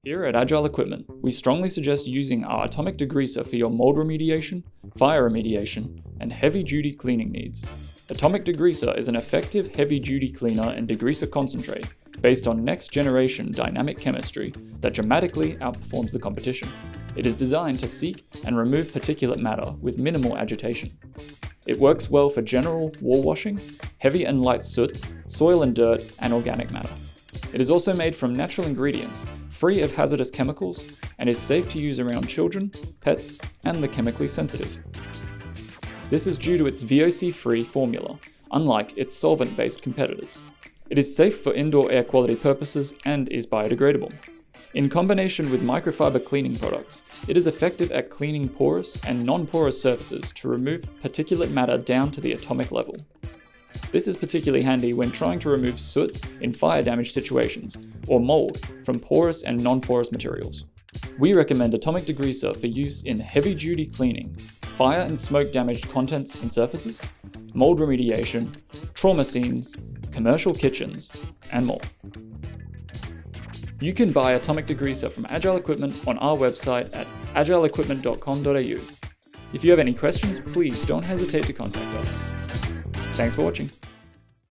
Here at Agile Equipment, we strongly suggest using our Atomic Degreaser for your mold remediation, fire remediation, and heavy-duty cleaning needs. Atomic Degreaser is an effective heavy-duty cleaner and degreaser concentrate based on next-generation dynamic chemistry that dramatically outperforms the competition. It is designed to seek and remove particulate matter with minimal agitation. It works well for general wall washing, heavy and light soot, soil and dirt, and organic matter. It is also made from natural ingredients, free of hazardous chemicals, and is safe to use around children, pets, and the chemically sensitive. This is due to its VOC-free formula, unlike its solvent-based competitors. It is safe for indoor air quality purposes and is biodegradable. In combination with microfiber cleaning products, it is effective at cleaning porous and non-porous surfaces to remove particulate matter down to the atomic level. This is particularly handy when trying to remove soot in fire damage situations, or mold from porous and non-porous materials. We recommend Atomic Degreaser for use in heavy-duty cleaning, fire and smoke damaged contents and surfaces, mold remediation, trauma scenes, commercial kitchens, and more. You can buy Atomic Degreaser from Agile Equipment on our website at agileequipment.com.au. If you have any questions, please don't hesitate to contact us. Thanks for watching.